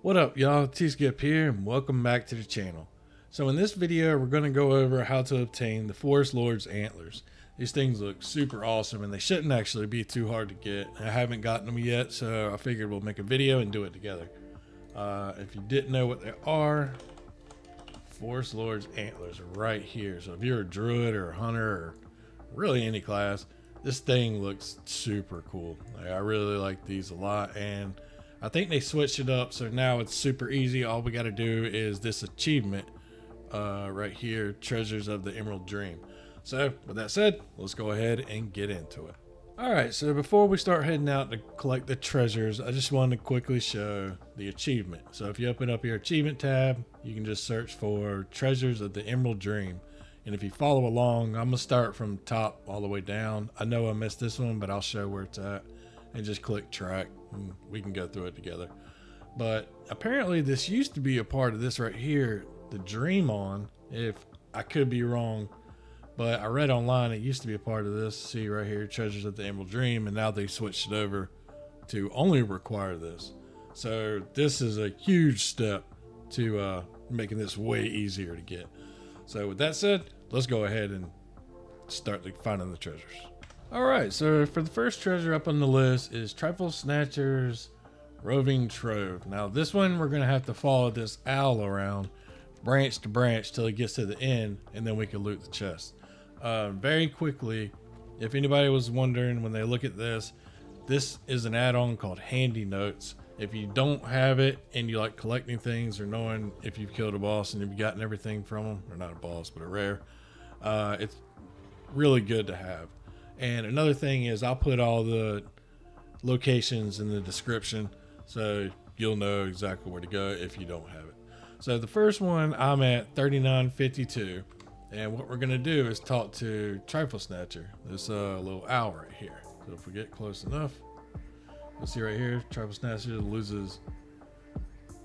What up, y'all? T-Skip here, and welcome back to the channel. So in this video, we're going to go over how to obtain the Forest Lord's Antlers. These things look super awesome, and they shouldn't actually be too hard to get. I haven't gotten them yet, so I figured we'll make a video and do it together. If you didn't know what they are, Forest Lord's Antlers are right here. So if you're a druid or a hunter or really any class, this thing looks super cool. I really like these a lot, and I think they switched it up, so now it's super easy. All we got to do is this achievement right here, Treasures of the Emerald Dream. So with that said, let's go ahead and get into it. Alright, so before we start heading out to collect the treasures, I just wanted to quickly show the achievement. So if you open up your achievement tab, you can just search for Treasures of the Emerald Dream. And if you follow along, I'm going to start from top all the way down. I know I missed this one, but I'll show where it's at. And just click track and we can go through it together. But apparently this used to be a part of this right here, the Dream On. If I could be wrong, but I read online it used to be a part of this. See right here, Treasures of the Emerald Dream, and now they switched it over to only require this. So this is a huge step to making this way easier to get. So with that said, let's go ahead and start finding the treasures. Alright, so for the first treasure up on the list is Triflesnatch's Roving Trove. Now this one we're going to have to follow this owl around branch to branch till it gets to the end, and then we can loot the chest. Very quickly, if anybody was wondering when they look at this, this is an add-on called Handy Notes. If you don't have it and you like collecting things or knowing if you've killed a boss and you've gotten everything from them, or not a boss but a rare, it's really good to have. And another thing is I'll put all the locations in the description so you'll know exactly where to go if you don't have it. So the first one, I'm at 3952, and what we're going to do is talk to Triflesnatcher, this little owl right here. So if we get close enough, you'll see right here, Triflesnatcher loses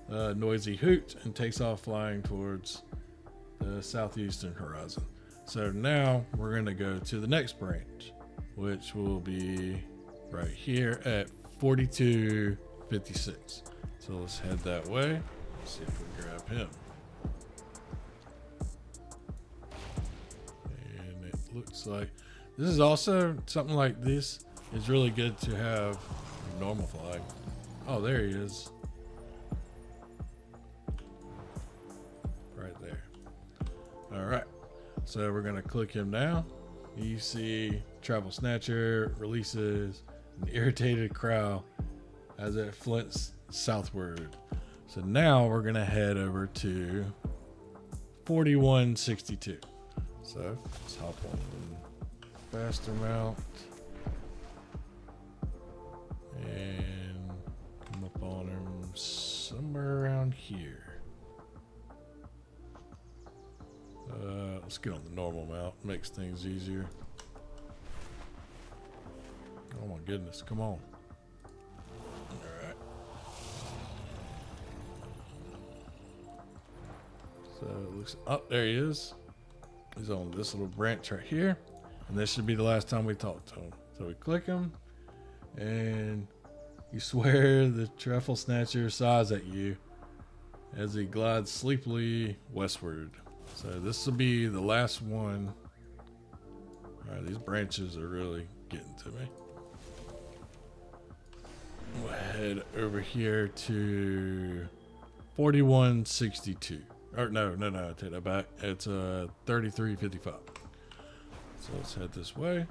noisy hoot and takes off flying towards the southeastern horizon. So now we're going to go to the next branch, which will be right here at 4256. So let's head that way. Let's see if we can grab him. And it looks like this is also something like this is really good to have a normal flag. Oh, there he is. Right there. All right. So we're going to click him now. You see Triflesnatcher releases an irritated crow as it flints southward. So now we're going to head over to 4162. So let's hop on the faster mount and come up on him somewhere around here. Let's get on the normal mount, makes things easier. Oh my goodness, come on. Alright. So it looks up, there he is. He's on this little branch right here. And this should be the last time we talk to him. So we click him, and you swear the Triflesnatcher sighs at you as he glides sleepily westward. So this will be the last one. Alright, these branches are really getting to me. We'll head over here to 4162. Or no, I take that back. It's 3355. So let's head this way.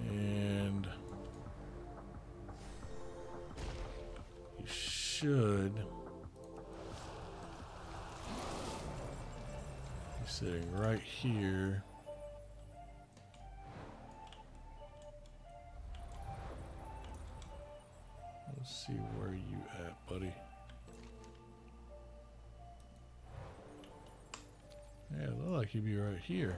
And you should be sitting right here. Let's see where you at, buddy. Yeah, it looks like you'd be right here.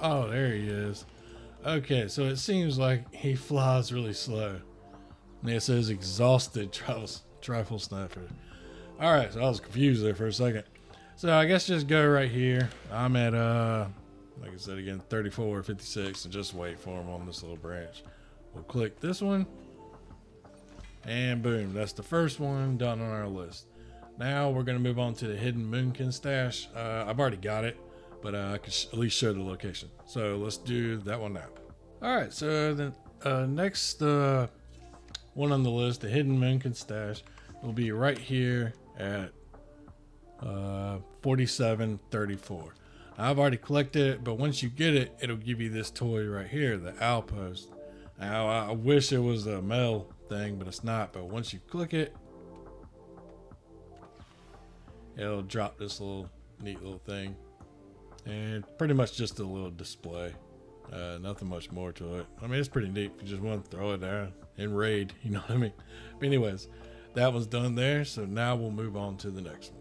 Oh, there he is. Okay, so it seems like he flies really slow. And it says exhausted Triflesnatch. Alright, so I was confused there for a second. So I guess just go right here. I'm at, like I said again, 34, 56, and just wait for him on this little branch. We'll click this one. And boom, that's the first one done on our list. Now we're going to move on to the hidden Mookin stash. I've already got it, but I can at least show the location. So let's do that one now. Alright, so the next one on the list, the hidden Mookin stash, will be right here at 4734. I've already collected it, but once you get it, it'll give you this toy right here, the outpost. Now I wish it was a metal thing, but it's not. But once you click it, it'll drop this little neat little thing, and pretty much just a little display. Nothing much more to it. I mean, it's pretty neat if you just want to throw it down and raid, you know what I mean? But anyways, that one's done there, so now we'll move on to the next one.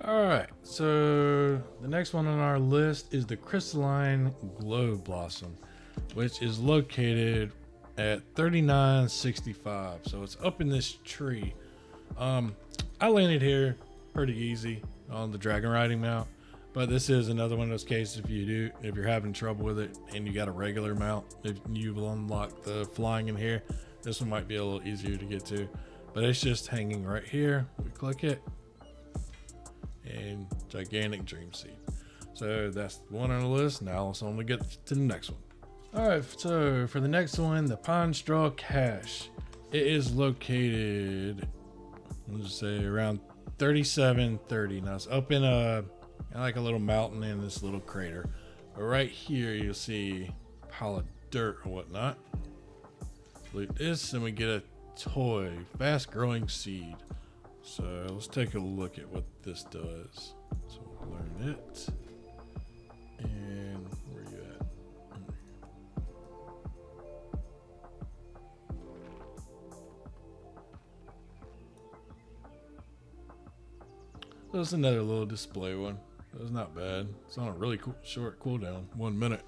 Alright, so the next one on our list is the Crystalline Glowblossom, which is located at 3965. So it's up in this tree. I landed here pretty easy on the dragon riding mount, but this is another one of those cases if you're having trouble with it and you got a regular mount, if you will unlock the flying in here, this one might be a little easier to get to. But it's just hanging right here. We click it, and gigantic dream seed. So that's one on the list. Now let's only get to the next one. Alright, so for the next one, the Pineshrew Cache. It is located, let's just say, around 3730. Now it's up in like a little mountain in this little crater. But right here you'll see a pile of dirt or whatnot. Loot this and we get a toy, fast growing seed. So let's take a look at what this does. So we'll learn it. And where are you at? So it's another little display one. It's not bad. It's on a really short cooldown, 1 minute.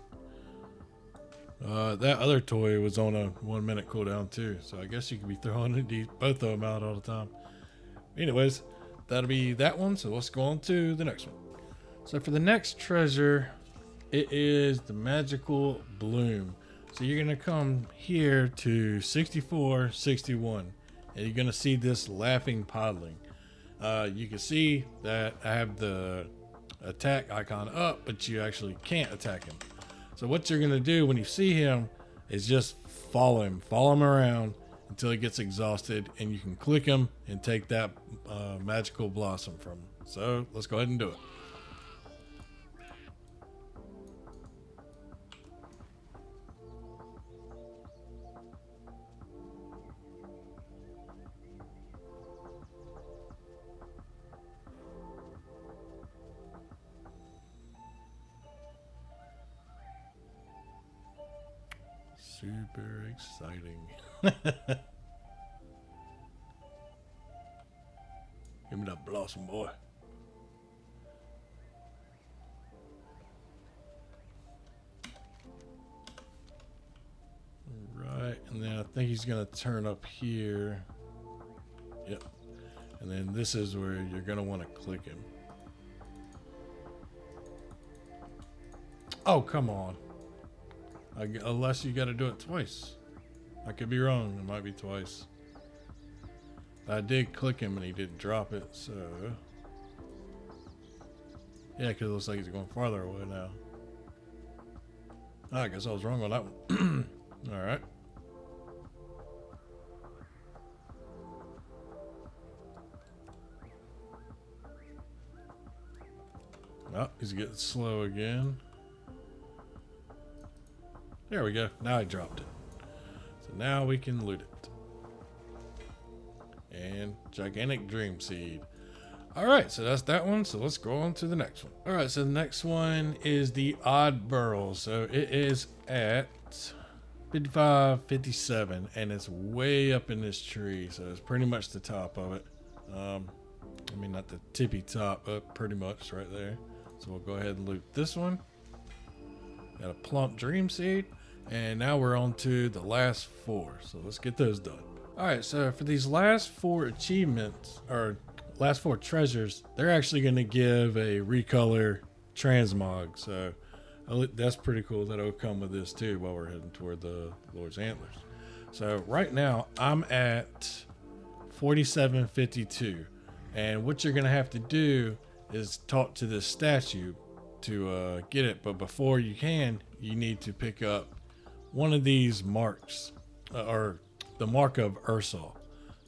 That other toy was on a 1 minute cooldown too, so I guess you could be throwing both of them out all the time. Anyways, that'll be that one, so let's go on to the next one. So for the next treasure, it is the magical bloom. So you're gonna come here to 6461, and you're gonna see this laughing podling. You can see that I have the attack icon up, but you actually can't attack him. So what you're going to do when you see him is just follow him around until he gets exhausted, and you can click him and take that magical blossom from him. So let's go ahead and do it. Super exciting. Give me that blossom, boy. Right, and then I think he's gonna turn up here. Yep. And then this is where you're gonna want to click him. Oh, come on. Unless you got to do it twice. I could be wrong. It might be twice. I did click him and he didn't drop it, so... Yeah, because it looks like he's going farther away now. I guess I was wrong on that one. Alright. Oh, he's getting slow again. There we go. Now I dropped it. So now we can loot it. And gigantic dream seed. Alright, so that's that one. So let's go on to the next one. Alright, so the next one is the odd Burl. So it is at 55, 57, and it's way up in this tree. So it's pretty much the top of it. I mean, not the tippy top, but pretty much right there. So we'll go ahead and loot this one. Got a plump dream seed. And now we're on to the last 4. So let's get those done. Alright, so for these last 4 achievements, or last 4 treasures, they're actually going to give a recolor transmog. So that's pretty cool. That'll come with this too while we're heading toward the Lord's Antlers. So right now I'm at 4752. And what you're going to have to do is talk to this statue to get it. But before you can, you need to pick up one of these marks, or the mark of Ursol.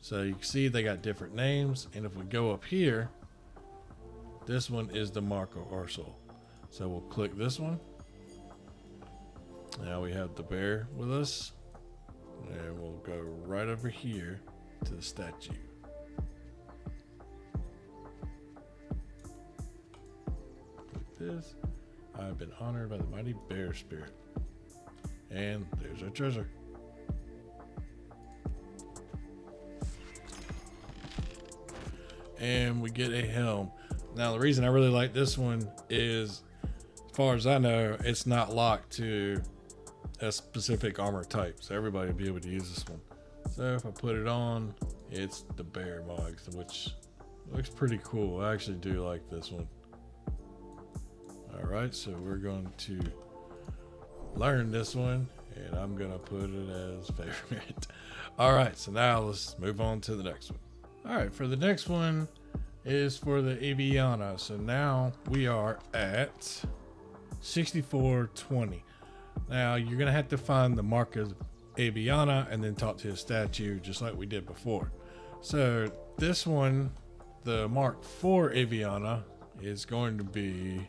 So you can see they got different names, and if we go up here, this one is the mark of Ursol. So we'll click this one. Now we have the bear with us, and we'll go right over here to the statue. Click this. I've been honored by the mighty bear spirit. And there's our treasure. And we get a helm. Now the reason I really like this one is, as far as I know, it's not locked to a specific armor type. So everybody will be able to use this one. So if I put it on, it's the bear mod, which looks pretty cool. I actually do like this one. Alright, so we're going to learn this one, and I'm gonna put it as favorite. Alright, so now let's move on to the next one. Alright, for the next one is for the Aviana. So now we are at 6420. Now you're gonna have to find the mark of Aviana and then talk to the statue just like we did before. So this one, the mark for Aviana, is going to be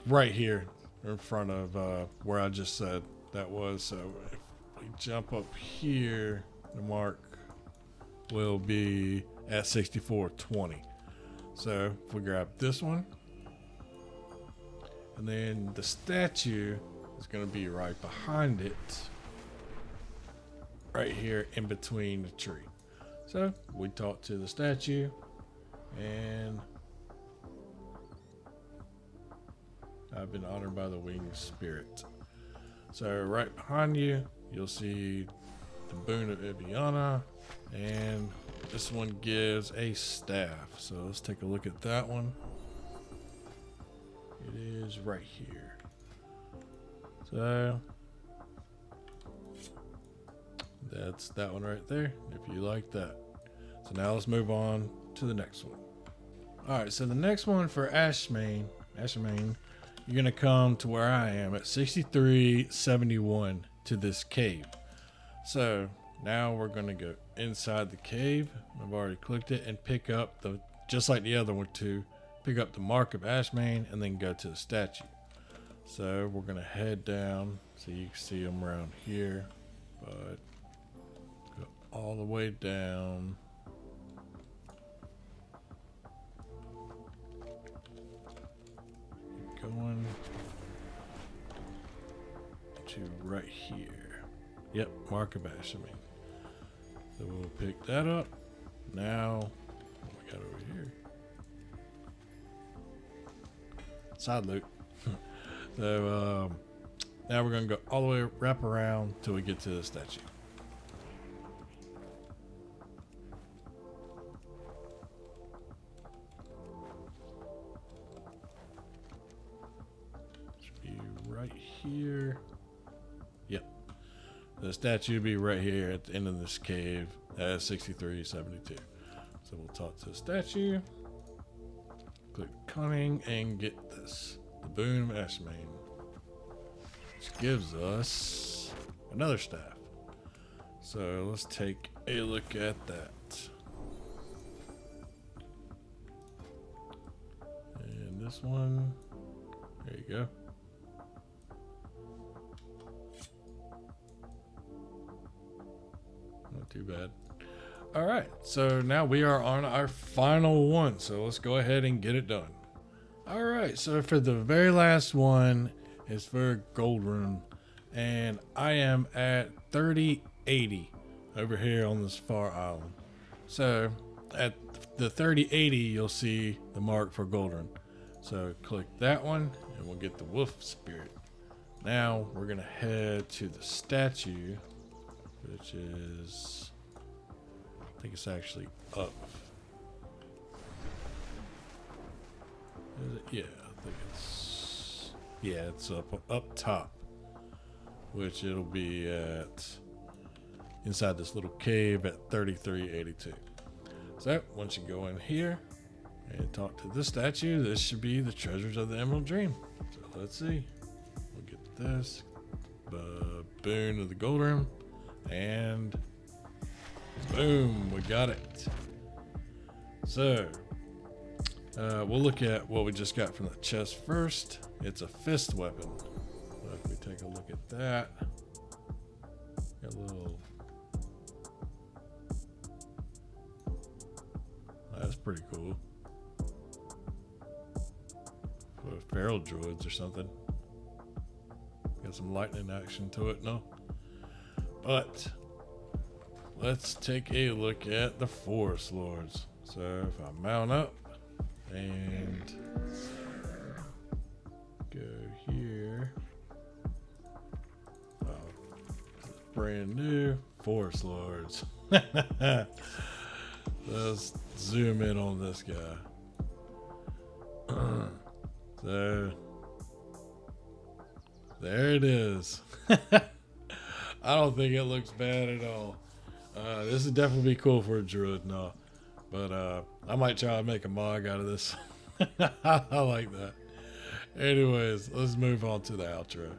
right here in front of where I just said that was. So if we jump up here, the mark will be at 6420. So if we grab this one, and then the statue is going to be right behind it, right here in between the tree. So we talk to the statue, and I've been honored by the winged spirit. So right behind you, you'll see the boon of Aviana, and this one gives a staff. So let's take a look at that one. It is right here. So that's that one right there, if you like that. So now let's move on to the next one. Alright, so the next one for Ashamane, you're gonna come to where I am at 6371 to this cave. So now we're gonna go inside the cave. I've already clicked it and pick up the, just like the other one too, pick up the mark of Ashamane and then go to the statue. So we're gonna head down so you can see them around here, but go all the way down. Going to right here. Yep, mark of Ashamane. So we'll pick that up. Now, what we got over here? Side loot. So now we're gonna go all the way wrap around till we get to the statue. Right here. Yep. The statue will be right here at the end of this cave at 6372. So we'll talk to the statue. Click cunning and get this. The boon of Ashamane. Which gives us another staff. So let's take a look at that. And this one. There you go. too bad. All right, so now we are on our final one. So let's go ahead and get it done. All right, so for the very last one is for Goldrinn, and I am at 3080 over here on this far island. So at the 3080, you'll see the mark for Goldrinn. So click that one, and we'll get the wolf spirit. Now we're gonna head to the statue, which is, I think it's actually up. Is it? Yeah, I think it's, yeah, it's up top, which it'll be at inside this little cave at 3382. So once you go in here and talk to this statue, this should be the treasures of the Emerald Dream. So let's see. We'll get this boon of the Goldrinn, and boom, we got it. So we'll look at what we just got from the chest first. It's a fist weapon. So if we take a look at that, got a little, that's pretty cool. For feral druids or something. Got some lightning action to it, no? But let's take a look at the Forest Lords. So if I mount up and go here, oh, this is brand new Forest Lords. Let's zoom in on this guy. So there it is. I don't think it looks bad at all. This would definitely be cool for a druid, no. But I might try to make a mog out of this. I like that. Anyways, let's move on to the outro.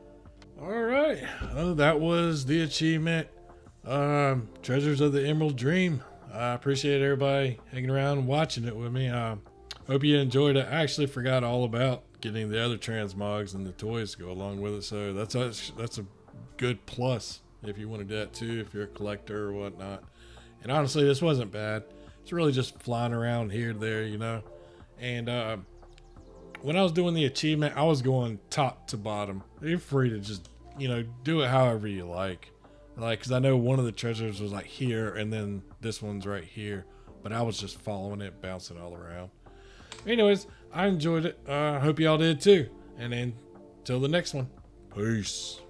Alright, that was the achievement. Treasures of the Emerald Dream. I appreciate everybody hanging around and watching it with me. Hope you enjoyed it. I actually forgot all about getting the other transmogs and the toys to go along with it. So that's a good plus if you want to do that too, if you're a collector or whatnot. And honestly, this wasn't bad. It's really just flying around here to there, you know. And when I was doing the achievement, I was going top to bottom. You're free to just, you know, do it however you like. Like, because I know one of the treasures was like here, and then this one's right here. But I was just following it, bouncing all around. Anyways, I enjoyed it. I hope y'all did too. And then, till the next one. Peace.